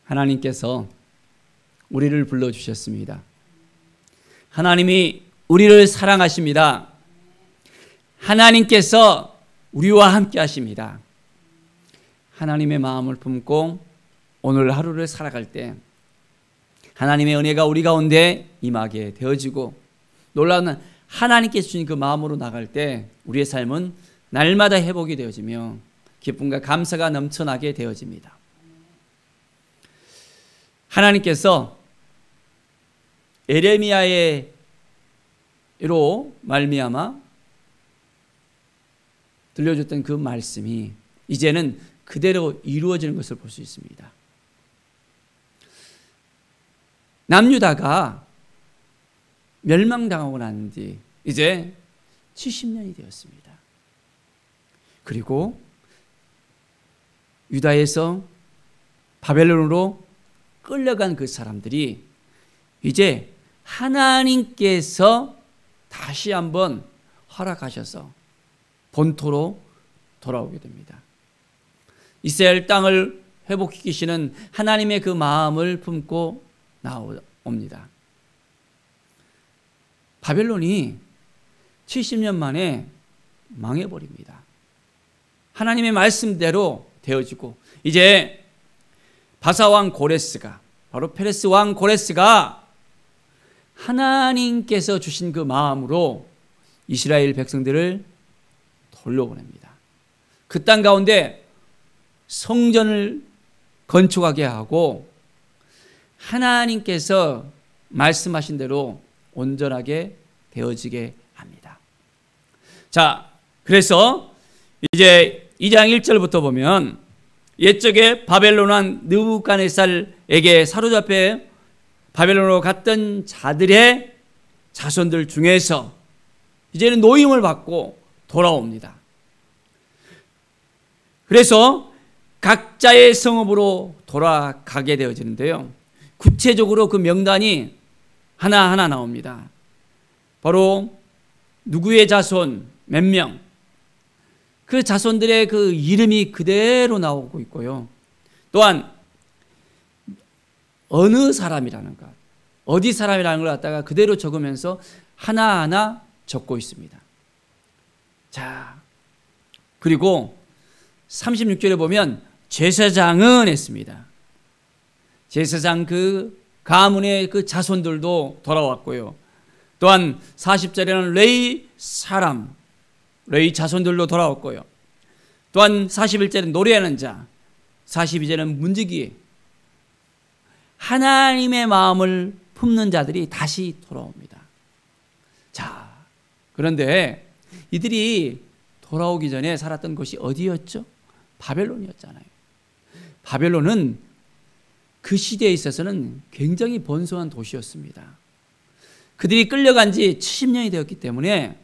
하나님께서 우리를 불러주셨습니다. 하나님이 우리를 사랑하십니다. 하나님께서 우리와 함께 하십니다. 하나님의 마음을 품고 오늘 하루를 살아갈 때 하나님의 은혜가 우리 가운데 임하게 되어지고 놀라운 하나님께서 주신 그 마음으로 나갈 때 우리의 삶은 날마다 회복이 되어지며 기쁨과 감사가 넘쳐나게 되어집니다. 하나님께서 에레미야로 말미암아 들려줬던 그 말씀이 이제는 그대로 이루어지는 것을 볼 수 있습니다. 남유다가 멸망당하고 난 뒤 이제 70년이 되었습니다. 그리고 유다에서 바벨론으로 끌려간 그 사람들이 이제 하나님께서 다시 한번 허락하셔서 본토로 돌아오게 됩니다. 이스라엘 땅을 회복시키시는 하나님의 그 마음을 품고 나옵니다. 바벨론이 70년 만에 망해버립니다. 하나님의 말씀대로 되어지고 이제 바사왕 고레스가 바로 페레스 왕 고레스가 하나님께서 주신 그 마음으로 이스라엘 백성들을 돌려보냅니다. 그 땅 가운데 성전을 건축하게 하고 하나님께서 말씀하신 대로 온전하게 되어지게 합니다. 자, 그래서 이제 2장 1절부터 보면 옛적에 바벨론 왕 느부갓네살에게 사로잡혀 바벨론으로 갔던 자들의 자손들 중에서 이제는 노임을 받고 돌아옵니다. 그래서 각자의 성읍으로 돌아가게 되어지는데요. 구체적으로 그 명단이 하나하나 나옵니다. 바로 누구의 자손 몇 명, 그 자손들의 그 이름이 그대로 나오고 있고요. 또한 어느 사람이라는 것, 어디 사람이라는 걸 갖다가 그대로 적으면서 하나하나 적고 있습니다. 자, 그리고 36절에 보면 제사장은 했습니다. 제사장 그 가문의 그 자손들도 돌아왔고요. 또한 40절에는 레위 사람, 레위 자손들도 돌아왔고요. 또한 41절에는 노래하는 자, 42절에는 문지기, 하나님의 마음을 품는 자들이 다시 돌아옵니다. 자, 그런데 이들이 돌아오기 전에 살았던 곳이 어디였죠? 바벨론이었잖아요. 바벨론은 그 시대에 있어서는 굉장히 번성한 도시였습니다. 그들이 끌려간 지 70년이 되었기 때문에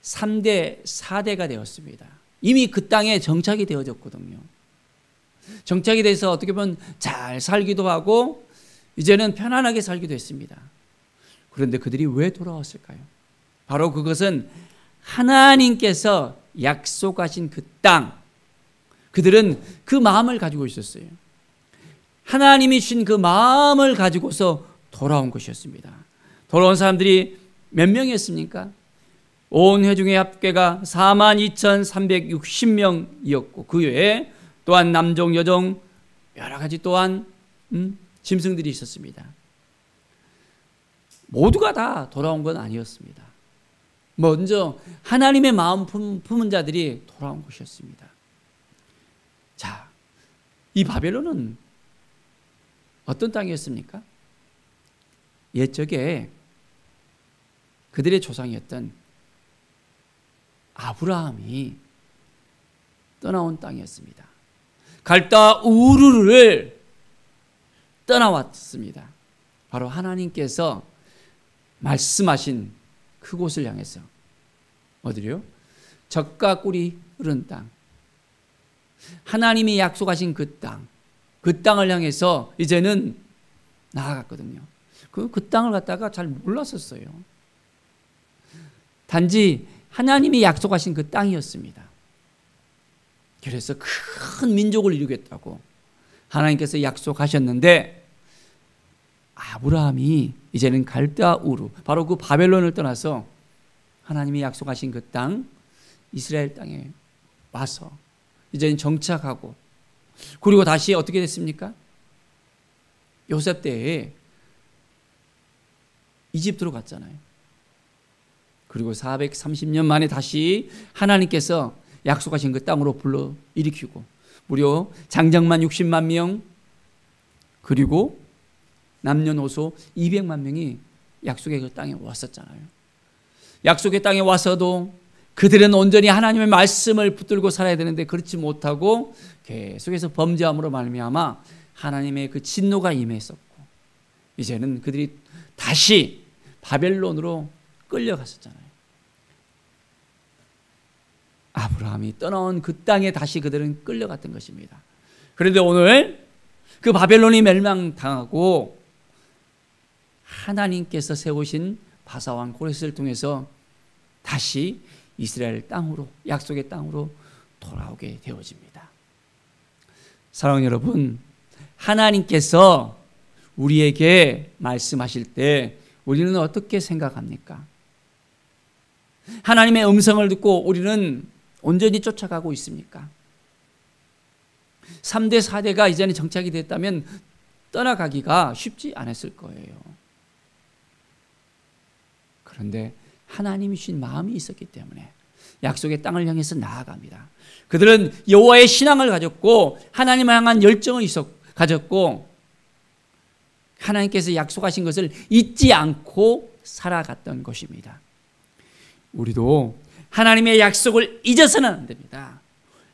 3대, 4대가 되었습니다. 이미 그 땅에 정착이 되어졌거든요. 정착이 돼서 어떻게 보면 잘 살기도 하고 이제는 편안하게 살기도 했습니다. 그런데 그들이 왜 돌아왔을까요? 바로 그것은 하나님께서 약속하신 그 땅, 그들은 그 마음을 가지고 있었어요. 하나님이 주신 그 마음을 가지고서 돌아온 것이었습니다. 돌아온 사람들이 몇 명이었습니까? 온 회중의 합계가 42,360명이었고 그 외에 또한 남종, 여종 여러 가지 또한 짐승들이 있었습니다. 모두가 다 돌아온 건 아니었습니다. 먼저 하나님의 마음 품은 자들이 돌아온 것이었습니다. 자, 이 바벨론은 어떤 땅이었습니까? 옛적에 그들의 조상이었던 아브라함이 떠나온 땅이었습니다. 갈다 우르를 떠나왔습니다. 바로 하나님께서 말씀하신 그곳을 향해서 어디요? 젖과 꿀이 흐르는 땅, 하나님이 약속하신 그 땅, 그 땅을 향해서 이제는 나아갔거든요. 그 땅을 갖다가 잘 몰랐었어요. 단지 하나님이 약속하신 그 땅이었습니다. 그래서 큰 민족을 이루겠다고 하나님께서 약속하셨는데 아브라함이 이제는 갈대아 우르, 바로 그 바벨론을 떠나서 하나님이 약속하신 그 땅, 이스라엘 땅에 와서 이제는 정착하고, 그리고 다시 어떻게 됐습니까? 요셉 때에 이집트로 갔잖아요. 그리고 430년 만에 다시 하나님께서 약속하신 그 땅으로 불러 일으키고, 무려 장정만 60만 명, 그리고 남녀노소 200만 명이 약속의 그 땅에 왔었잖아요. 약속의 땅에 와서도 그들은 온전히 하나님의 말씀을 붙들고 살아야 되는데 그렇지 못하고 계속해서 범죄함으로 말미암아 하나님의 그 진노가 임했었고, 이제는 그들이 다시 바벨론으로 끌려갔었잖아요. 아브라함이 떠나온 그 땅에 다시 그들은 끌려갔던 것입니다. 그런데 오늘 그 바벨론이 멸망당하고 하나님께서 세우신 바사왕 고레스를 통해서 다시 이스라엘 땅으로, 약속의 땅으로 돌아오게 되어집니다. 사랑하는 여러분, 하나님께서 우리에게 말씀하실 때 우리는 어떻게 생각합니까? 하나님의 음성을 듣고 우리는 온전히 쫓아가고 있습니까? 3대, 4대가 이제는 정착이 됐다면 떠나가기가 쉽지 않았을 거예요. 그런데 하나님이 주신 마음이 있었기 때문에 약속의 땅을 향해서 나아갑니다. 그들은 여호와의 신앙을 가졌고 하나님을 향한 열정을 가졌고 하나님께서 약속하신 것을 잊지 않고 살아갔던 것입니다. 우리도 하나님의 약속을 잊어서는 안 됩니다.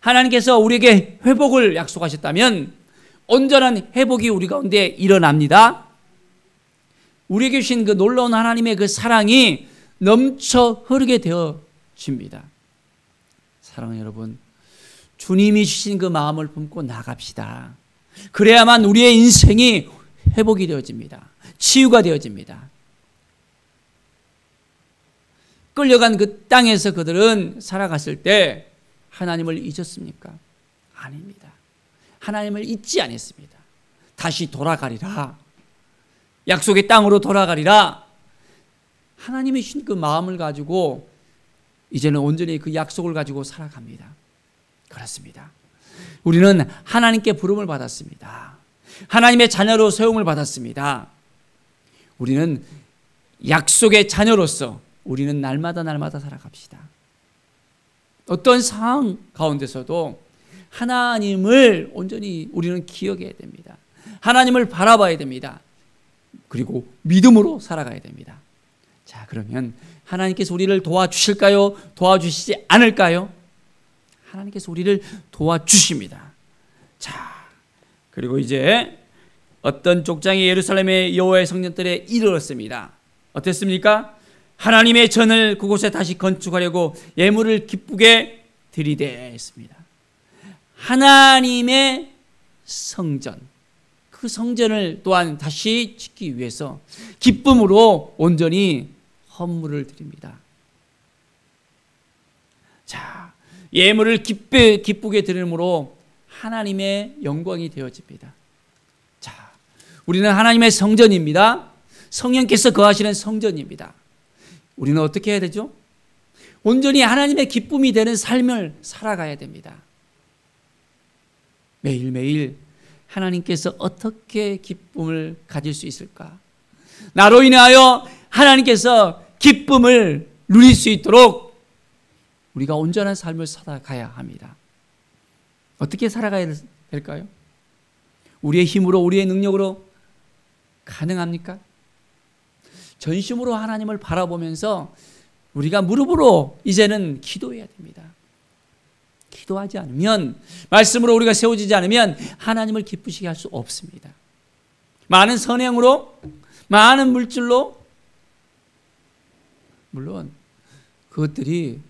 하나님께서 우리에게 회복을 약속하셨다면 온전한 회복이 우리 가운데 일어납니다. 우리에게 주신 그 놀라운 하나님의 그 사랑이 넘쳐 흐르게 되어집니다. 사랑하는 여러분, 주님이 주신 그 마음을 품고 나갑시다. 그래야만 우리의 인생이 회복이 되어집니다. 치유가 되어집니다. 끌려간 그 땅에서 그들은 살아갔을 때 하나님을 잊었습니까? 아닙니다. 하나님을 잊지 않았습니다. 다시 돌아가리라. 약속의 땅으로 돌아가리라. 하나님이 주신 그 마음을 가지고 이제는 온전히 그 약속을 가지고 살아갑니다. 그렇습니다. 우리는 하나님께 부름을 받았습니다. 하나님의 자녀로 세움을 받았습니다. 우리는 약속의 자녀로서 우리는 날마다 살아갑시다. 어떤 상황 가운데서도 하나님을 온전히 우리는 기억해야 됩니다. 하나님을 바라봐야 됩니다. 그리고 믿음으로 살아가야 됩니다. 자, 그러면 하나님께서 우리를 도와주실까요? 도와주시지 않을까요? 하나님께서 우리를 도와주십니다. 자, 그리고 이제 어떤 족장이 예루살렘의 여호와의 성전들에 이르렀습니다. 어땠습니까? 하나님의 전을 그곳에 다시 건축하려고 예물을 기쁘게 들이댔습니다. 하나님의 성전, 그 성전을 또한 다시 짓기 위해서 기쁨으로 온전히 헌물을 드립니다. 자, 예물을 기쁘게 드림으로 하나님의 영광이 되어집니다. 자, 우리는 하나님의 성전입니다. 성령께서 거하시는 성전입니다. 우리는 어떻게 해야 되죠? 온전히 하나님의 기쁨이 되는 삶을 살아가야 됩니다. 매일매일 하나님께서 어떻게 기쁨을 가질 수 있을까? 나로 인하여 하나님께서 기쁨을 누릴 수 있도록 우리가 온전한 삶을 살아가야 합니다. 어떻게 살아가야 될까요? 우리의 힘으로, 우리의 능력으로 가능합니까? 전심으로 하나님을 바라보면서 우리가 무릎으로 이제는 기도해야 됩니다. 기도하지 않으면, 말씀으로 우리가 세워지지 않으면 하나님을 기쁘시게 할 수 없습니다. 많은 선행으로, 많은 물질로, 물론 그것들이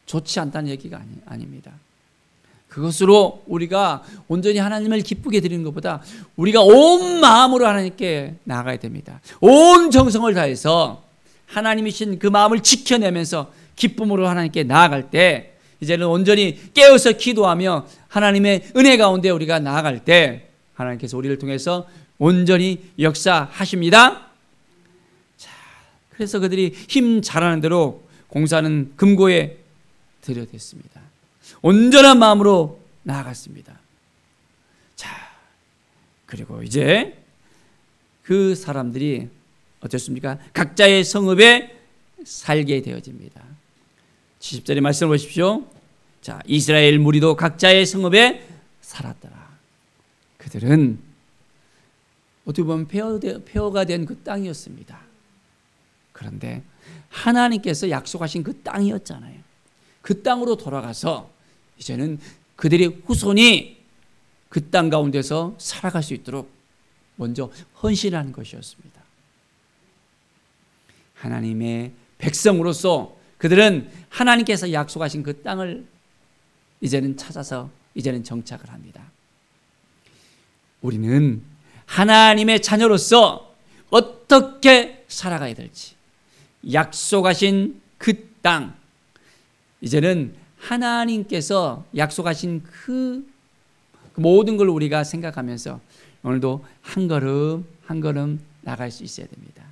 좋지 않다는 얘기가 아닙니다. 그것으로 우리가 온전히 하나님을 기쁘게 드리는 것보다 우리가 온 마음으로 하나님께 나아가야 됩니다. 온 정성을 다해서 하나님이 주신 그 마음을 지켜내면서 기쁨으로 하나님께 나아갈 때, 이제는 온전히 깨어서 기도하며 하나님의 은혜 가운데 우리가 나아갈 때 하나님께서 우리를 통해서 온전히 역사하십니다. 자, 그래서 그들이 힘 잘하는 대로 공사는 금고에 들여댔습니다. 온전한 마음으로 나아갔습니다. 자, 그리고 이제 그 사람들이 어떻습니까? 각자의 성읍에 살게 되어집니다. 70절의 말씀을 보십시오. 자, 이스라엘 무리도 각자의 성읍에 살았더라. 그들은 어떻게 보면 폐허가 된 그 땅이었습니다. 그런데 하나님께서 약속하신 그 땅이었잖아요. 그 땅으로 돌아가서 이제는 그들의 후손이 그 땅 가운데서 살아갈 수 있도록 먼저 헌신하는 것이었습니다. 하나님의 백성으로서 그들은 하나님께서 약속하신 그 땅을 이제는 찾아서 이제는 정착을 합니다. 우리는 하나님의 자녀로서 어떻게 살아가야 될지, 약속하신 그 땅, 이제는 하나님께서 약속하신 그 모든 걸 우리가 생각하면서 오늘도 한 걸음 한 걸음 나갈 수 있어야 됩니다.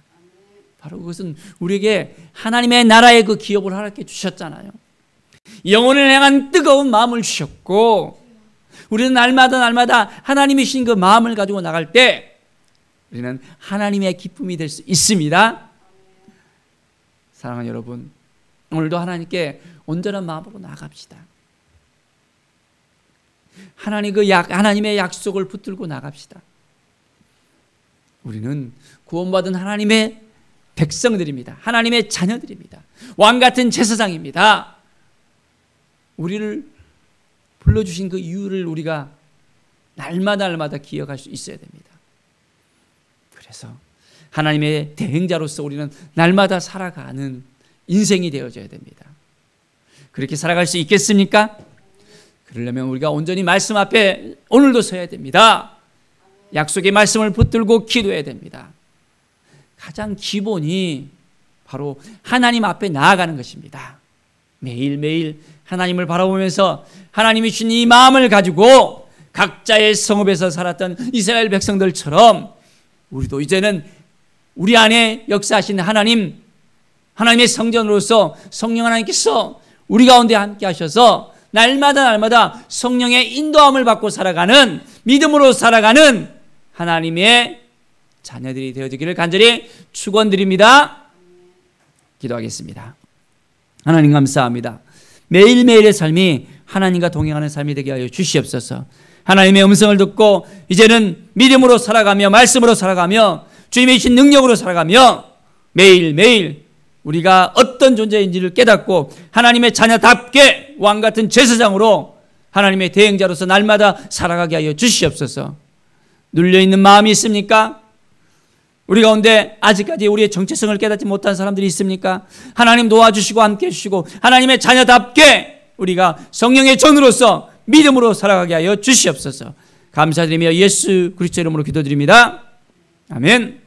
바로 그것은 우리에게 하나님의 나라의 그 기업을 허락해 주셨잖아요. 영혼을 향한 뜨거운 마음을 주셨고, 우리는 날마다 하나님이 주신 그 마음을 가지고 나갈 때 우리는 하나님의 기쁨이 될 수 있습니다. 사랑하는 여러분, 오늘도 하나님께 온전한 마음으로 나갑시다. 하나님의 약속을 붙들고 나갑시다. 우리는 구원받은 하나님의 백성들입니다. 하나님의 자녀들입니다. 왕같은 제사장입니다. 우리를 불러주신 그 이유를 우리가 날마다 기억할 수 있어야 됩니다. 그래서 하나님의 대행자로서 우리는 날마다 살아가는 인생이 되어져야 됩니다. 그렇게 살아갈 수 있겠습니까? 그러려면 우리가 온전히 말씀 앞에 오늘도 서야 됩니다. 약속의 말씀을 붙들고 기도해야 됩니다. 가장 기본이 바로 하나님 앞에 나아가는 것입니다. 매일매일 하나님을 바라보면서 하나님이 주신 이 마음을 가지고 각자의 성읍에서 살았던 이스라엘 백성들처럼 우리도 이제는 우리 안에 역사하신 하나님의 성전으로서 성령 하나님께서 우리 가운데 함께 하셔서 날마다 성령의 인도함을 받고 살아가는, 믿음으로 살아가는 하나님의 자녀들이 되어지기를 간절히 축원드립니다. 기도하겠습니다. 하나님 감사합니다. 매일매일의 삶이 하나님과 동행하는 삶이 되게 하여 주시옵소서. 하나님의 음성을 듣고 이제는 믿음으로 살아가며 말씀으로 살아가며 주님의 주신 능력으로 살아가며 매일매일 우리가 어떤 존재인지를 깨닫고 하나님의 자녀답게 왕같은 제사장으로 하나님의 대행자로서 날마다 살아가게 하여 주시옵소서. 눌려있는 마음이 있습니까? 우리 가운데 아직까지 우리의 정체성을 깨닫지 못한 사람들이 있습니까? 하나님 도와주시고 함께해 주시고 하나님의 자녀답게 우리가 성령의 전으로서 믿음으로 살아가게 하여 주시옵소서. 감사드리며 예수 그리스도 이름으로 기도드립니다. 아멘.